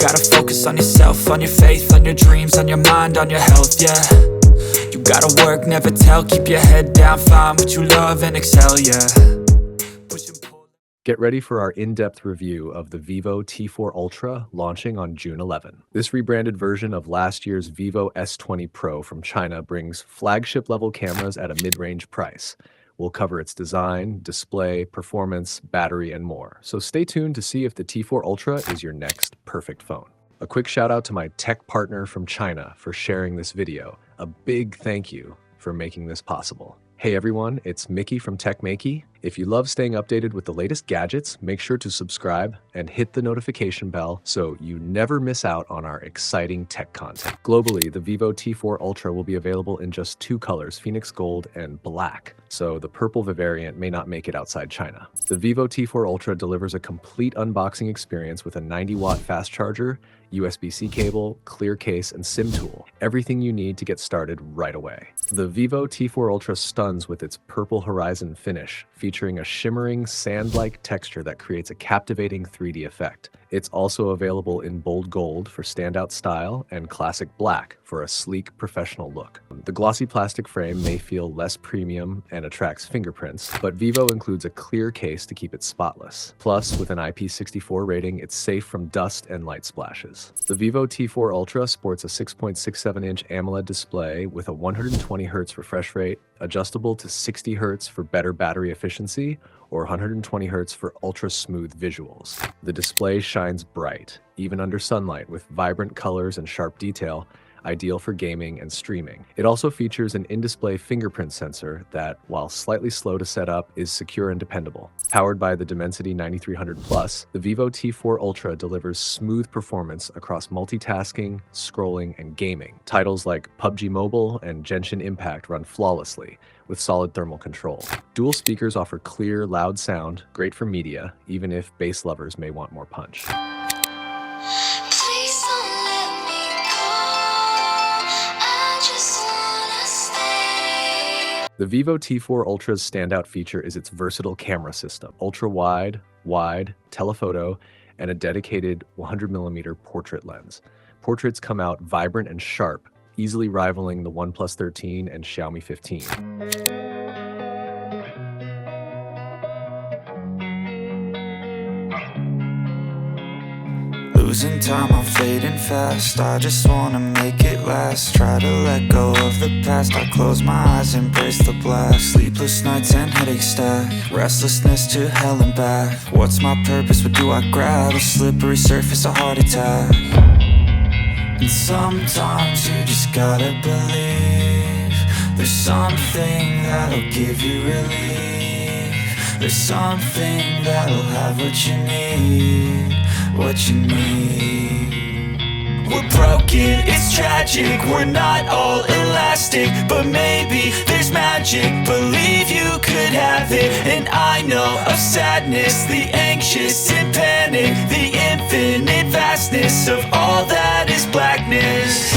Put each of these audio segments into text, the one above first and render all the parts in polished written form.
gotta focus on yourself, on your faith, on your dreams, on your mind, on your health, yeah. You gotta work, never tell, keep your head down, find what you love and excel, yeah. Push and pull. Get ready for our in-depth review of the Vivo T4 Ultra launching on June 11. This rebranded version of last year's Vivo S20 Pro from China brings flagship-level cameras at a mid-range price. We'll cover its design, display, performance, battery, and more. So stay tuned to see if the T4 Ultra is your next perfect phone. A quick shout out to my tech partner from China for sharing this video. A big thank you for making this possible. Hey everyone, it's Maiky from techmaiky. If you love staying updated with the latest gadgets, make sure to subscribe and hit the notification bell so you never miss out on our exciting tech content. Globally, the Vivo T4 Ultra will be available in just two colors, Phoenix Gold and Black, so the purple variant may not make it outside China. The Vivo T4 Ultra delivers a complete unboxing experience with a 90-watt fast charger, USB-C cable, clear case, and SIM tool. Everything you need to get started right away. The Vivo T4 Ultra stuns with its purple horizon finish, featuring a shimmering sand-like texture that creates a captivating 3D effect. It's also available in bold gold for standout style and classic black for a sleek, professional look. The glossy plastic frame may feel less premium and attracts fingerprints, but Vivo includes a clear case to keep it spotless. Plus, with an IP64 rating, it's safe from dust and light splashes. The Vivo T4 Ultra sports a 6.67-inch AMOLED display with a 120Hz refresh rate, adjustable to 60Hz for better battery efficiency, or 120Hz for ultra-smooth visuals. The display shines bright, even under sunlight, with vibrant colors and sharp detail, ideal for gaming and streaming. It also features an in-display fingerprint sensor that, while slightly slow to set up, is secure and dependable. Powered by the Dimensity 9300 Plus, the Vivo T4 Ultra delivers smooth performance across multitasking, scrolling, and gaming. Titles like PUBG Mobile and Genshin Impact run flawlessly, with solid thermal control. Dual speakers offer clear, loud sound, great for media, even if bass lovers may want more punch. The Vivo T4 Ultra's standout feature is its versatile camera system. Ultra-wide, wide, telephoto, and a dedicated 100mm portrait lens. Portraits come out vibrant and sharp, easily rivaling the OnePlus 13 and Xiaomi 15. Losing time, I'm fading fast. I just wanna make it last. Try to let go of the past. I close my eyes, embrace the blast. Sleepless nights and headaches stack. Restlessness to hell and back. What's my purpose? What do I grab? A slippery surface, a heart attack. And sometimes you just gotta believe there's something that'll give you relief. There's something that'll have what you need. What you need. We're broken, it's tragic. We're not all elastic, but maybe there's magic. Believe you could have it. And I know of sadness, the anxious and panic, the infinite vastness of all that is blackness.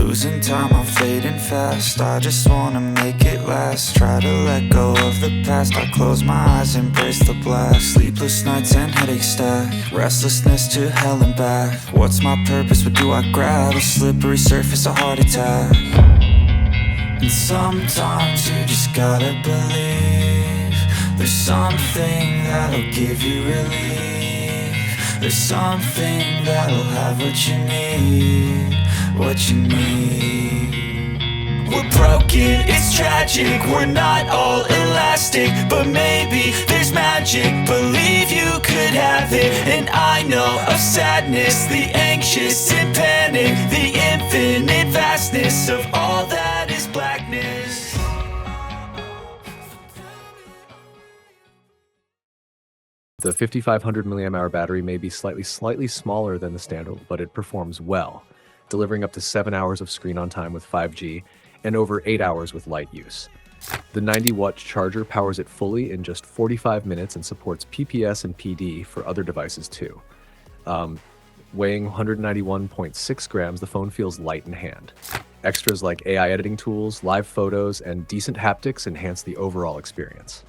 Losing time, I'm fading fast. I just wanna make it last. Try to let go of the past. I close my eyes, embrace the blast. Sleepless nights and headaches stack. Restlessness to hell and back. What's my purpose? What do I grab? A slippery surface, a heart attack. And sometimes you just gotta believe there's something that'll give you relief. There's something that'll have what you need, what you need. We're broken, it's tragic, we're not all elastic, but maybe there's magic. Believe you could have it, and I know of sadness, the anxious and panic, the infinite vastness of all that is blackness. The 5500 mAh battery may be slightly smaller than the standard, but it performs well, delivering up to 7 hours of screen on time with 5G and over 8 hours with light use. The 90-watt charger powers it fully in just 45 minutes and supports PPS and PD for other devices too. Weighing 191.6 grams, the phone feels light in hand. Extras like AI editing tools, live photos, and decent haptics enhance the overall experience.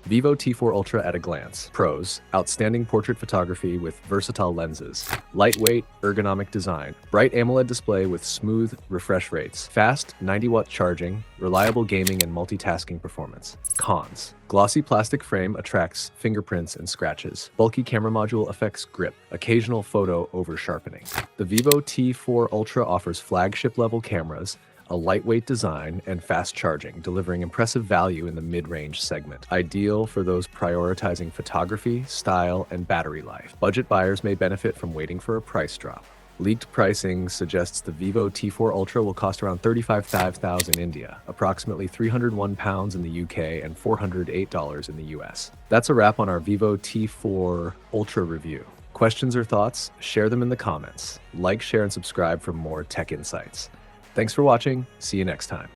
Vivo T4 Ultra at a glance. Pros: outstanding portrait photography with versatile lenses, lightweight, ergonomic design, bright AMOLED display with smooth refresh rates, fast 90-watt charging, reliable gaming and multitasking performance. Cons: glossy plastic frame attracts fingerprints and scratches. Bulky camera module affects grip. Occasional photo over-sharpening. The Vivo T4 Ultra offers flagship-level cameras, a lightweight design, and fast charging, delivering impressive value in the mid-range segment. Ideal for those prioritizing photography, style, and battery life. Budget buyers may benefit from waiting for a price drop. Leaked pricing suggests the Vivo T4 Ultra will cost around $35,000 in India, approximately £301 in the UK, and $408 in the US. That's a wrap on our Vivo T4 Ultra review. Questions or thoughts? Share them in the comments. Like, share, and subscribe for more tech insights. Thanks for watching. See you next time.